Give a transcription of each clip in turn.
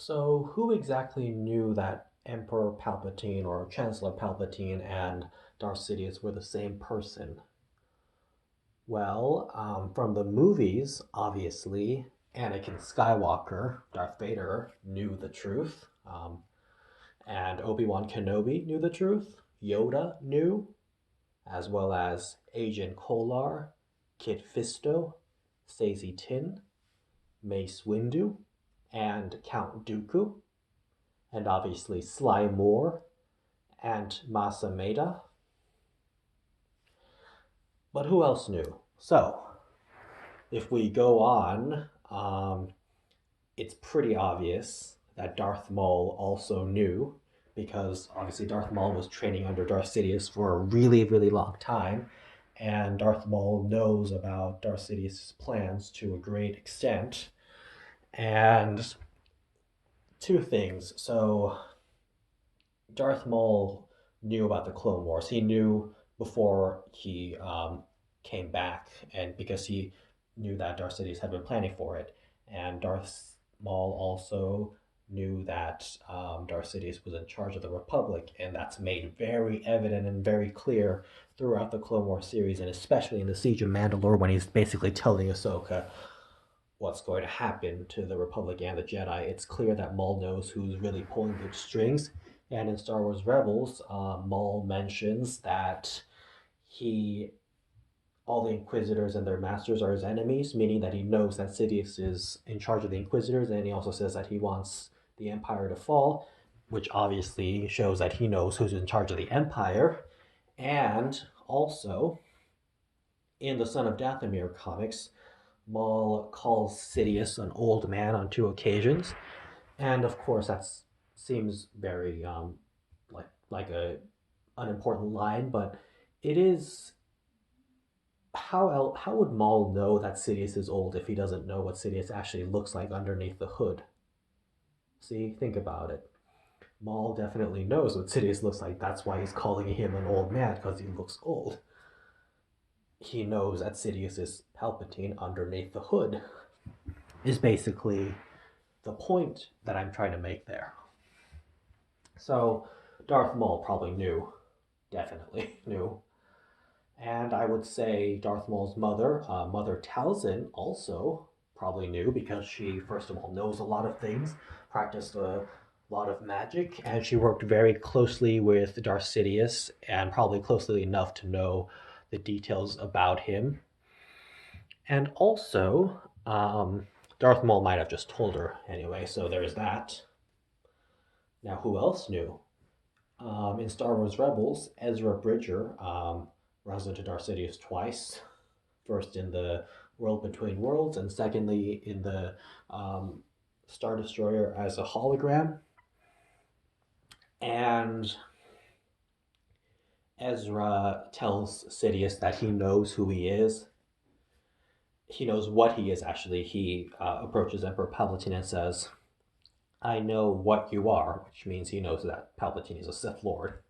So, who exactly knew that Emperor Palpatine or Chancellor Palpatine and Darth Sidious were the same person? Well, from the movies, obviously, Anakin Skywalker, Darth Vader, knew the truth, and Obi-Wan Kenobi knew the truth. Yoda knew, as well as Agent Kolar, Kit Fisto, Stacey Tin, Mace Windu, and Count Dooku, and obviously Sly Moore and Masameda. But who else knew? So, if we go on, it's pretty obvious that Darth Maul also knew, because obviously Darth Maul was training under Darth Sidious for a really, really long time, and Darth Maul knows about Darth Sidious's plans to a great extent. And two things. So, Darth Maul knew about the Clone Wars. He knew before he came back, and because he knew that Darth Sidious had been planning for it, and Darth Maul also knew that Darth Sidious was in charge of the Republic, and that's made very evident and very clear throughout the Clone Wars series, and especially in the Siege of Mandalore when he's basically telling Ahsoka what's going to happen to the Republic and the Jedi. It's clear that Maul knows who's really pulling the strings. And in Star Wars Rebels, Maul mentions that he, all the Inquisitors and their masters are his enemies, meaning that he knows that Sidious is in charge of the Inquisitors, and he also says that he wants the Empire to fall, which obviously shows that he knows who's in charge of the Empire. And also, in the Son of Dathomir comics, Maul calls Sidious an old man on two occasions, and of course that seems very like a unimportant line, but it is. How would Maul know that Sidious is old if he doesn't know what Sidious actually looks like underneath the hood? See, think about it. Maul definitely knows what Sidious looks like. That's why he's calling him an old man, because he looks old. He knows that Sidious is Palpatine underneath the hood, is basically the point that I'm trying to make there. So Darth Maul probably knew, definitely knew. And I would say Darth Maul's mother, Mother Talzin, also probably knew, because she, first of all, knows a lot of things, practiced a lot of magic, and she worked very closely with Darth Sidious, and probably closely enough to know the details about him. And also, Darth Maul might have just told her anyway, so there's that. Now, who else knew? In Star Wars Rebels, Ezra Bridger runs into Darth Sidious twice. First in the World Between Worlds, and secondly in the Star Destroyer as a hologram. And Ezra tells Sidious that he knows who he is. He knows what he is, actually. He approaches Emperor Palpatine and says, I know what you are, which means he knows that Palpatine is a Sith Lord.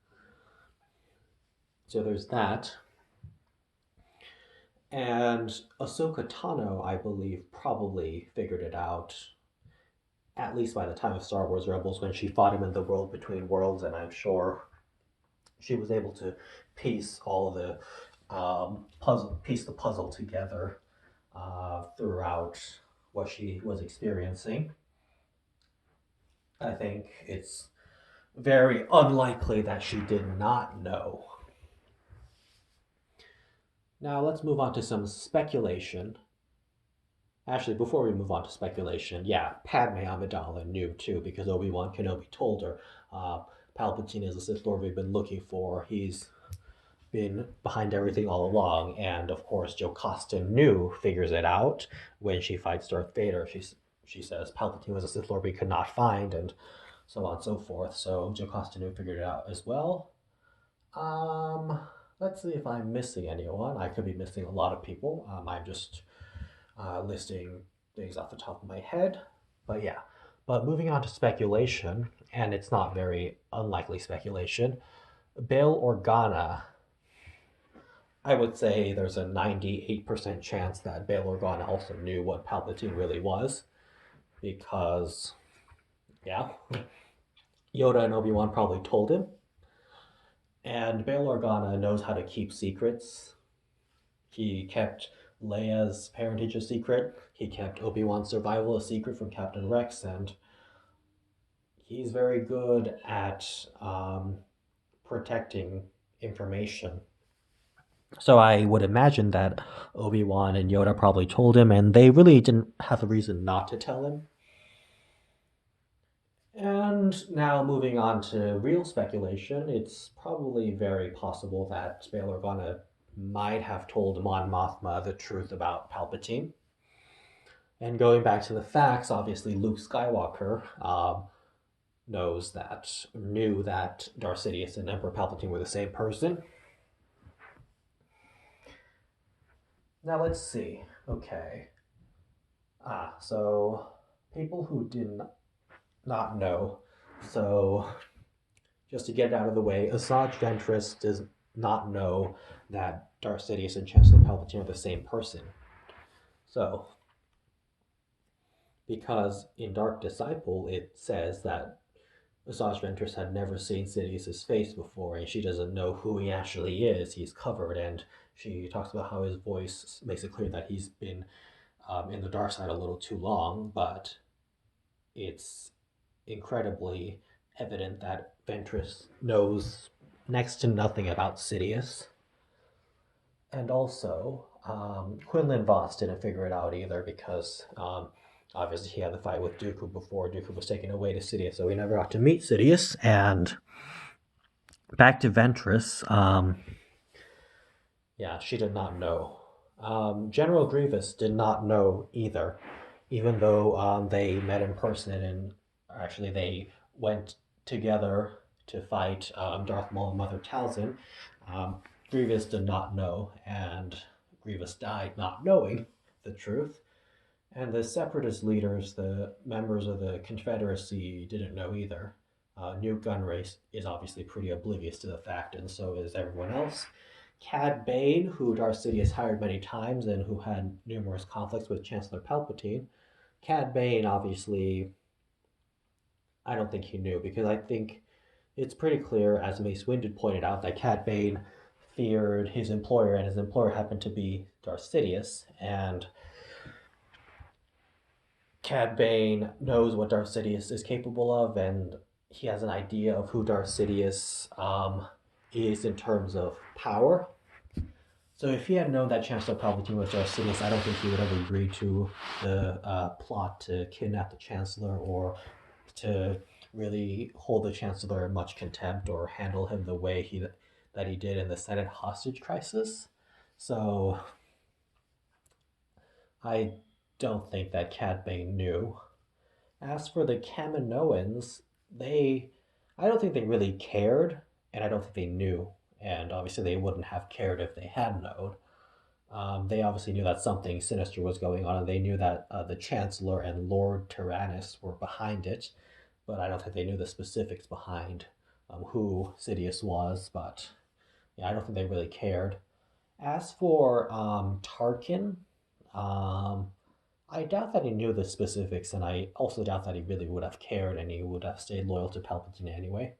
So there's that. And Ahsoka Tano, I believe, probably figured it out, at least by the time of Star Wars Rebels, when she fought him in the World Between Worlds, and I'm sure she was able to piece all the piece the puzzle together throughout what she was experiencing. I think it's very unlikely that she did not know. Now let's move on to some speculation. Actually, before we move on to speculation, yeah, Padme Amidala knew too, because Obi-Wan Kenobi told her Palpatine is the Sith Lord we've been looking for. He's been behind everything all along. And of course, Jocasta Nu figures it out when she fights Darth Vader. She says Palpatine was a Sith Lord we could not find, and so on and so forth. So Jocasta Nu figured it out as well. Um, let's see if I'm missing anyone. I could be missing a lot of people. I'm just listing things off the top of my head. But yeah. But moving on to speculation, and it's not very unlikely speculation. Bail Organa, I would say there's a 98% chance that Bail Organa also knew what Palpatine really was, because Yeah. Yoda and Obi-Wan probably told him. And Bail Organa knows how to keep secrets. He kept Leia's parentage a secret. He kept Obi-Wan's survival a secret from Captain Rex, and he's very good at protecting information. So I would imagine that Obi-Wan and Yoda probably told him, and they really didn't have a reason not to tell him. And now moving on to real speculation, it's probably very possible that Bail Organa might have told Mon Mothma the truth about Palpatine. And going back to the facts, obviously Luke Skywalker knew that Darth Sidious and Emperor Palpatine were the same person. Now let's see. Okay. So people who did not know. So just to get it out of the way, Asajj Ventress does not know that Darth Sidious and Chancellor Palpatine are the same person. So, because in Dark Disciple it says that Asajj Ventress had never seen Sidious's face before, and she doesn't know who he actually is. He's covered, and she talks about how his voice makes it clear that he's been in the dark side a little too long, but it's incredibly evident that Ventress knows next to nothing about Sidious. And also, Quinlan Voss didn't figure it out either because obviously he had the fight with Dooku before Dooku was taken away to Sidious, so he never got to meet Sidious. And back to Ventress, yeah, she did not know. General Grievous did not know either, even though they met in person and actually they went together to fight Darth Maul and Mother Talzin. Um, Grievous did not know, and Grievous died not knowing the truth. And the separatist leaders, the members of the Confederacy, didn't know either. Newt Gunray is obviously pretty oblivious to the fact, and so is everyone else. Cad Bane, who Darth Sidious hired many times and who had numerous conflicts with Chancellor Palpatine, Cad Bane obviously, I don't think he knew because I think it's pretty clear, as Mace Windu pointed out, that Cad Bane feared his employer, and his employer happened to be Darth Sidious, and Cad Bane knows what Darth Sidious is capable of, and he has an idea of who Darth Sidious is in terms of power. So if he had known that Chancellor Palpatine was Darth Sidious, I don't think he would have agreed to the plot to kidnap the Chancellor or to really hold the Chancellor in much contempt or handle him the way that he did in the Senate hostage crisis. So I don't think that Cad Bane knew. As for the Kaminoans, I don't think they really cared, and I don't think they knew. And obviously, they wouldn't have cared if they had known. They obviously knew that something sinister was going on, and they knew that the Chancellor and Lord Tyrannus were behind it, but I don't think they knew the specifics behind who Sidious was. But yeah, I don't think they really cared. As for Tarkin, um, I doubt that he knew the specifics, and I also doubt that he really would have cared and he would have stayed loyal to Palpatine anyway.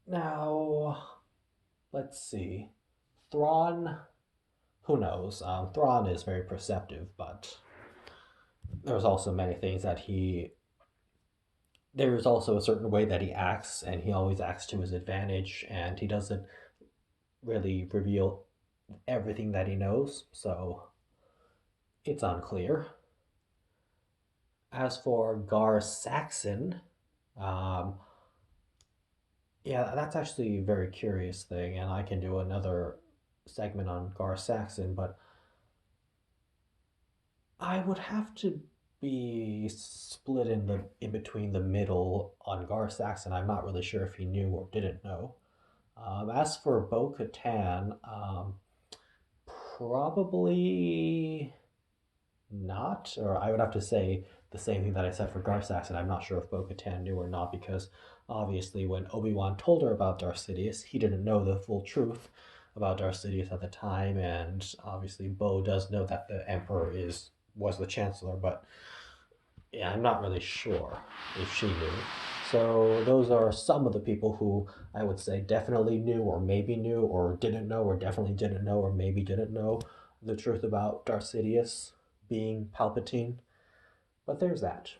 Now, let's see. Thrawn, who knows? Thrawn is very perceptive, but there's also many things that there's also a certain way that he acts, and he always acts to his advantage, and he doesn't really reveal everything that he knows, so it's unclear. As for Gar Saxon, um, yeah, that's actually a very curious thing, and I can do another segment on Gar Saxon, but I would have to be split in between the middle on Gar Saxon. I'm not really sure if he knew or didn't know. As for Bo Katan, probably not, or I would have to say the same thing that I said for Gar Saxon. I'm not sure if Bo Katan knew or not because obviously when Obi-Wan told her about Darth Sidious, he didn't know the full truth about Darth Sidious at the time, and obviously Bo does know that the Emperor was the Chancellor, but Yeah, I'm not really sure if she knew. So those are some of the people who I would say definitely knew, or maybe knew, or didn't know, or definitely didn't know, or maybe didn't know the truth about Darth Sidious being Palpatine. But there's that.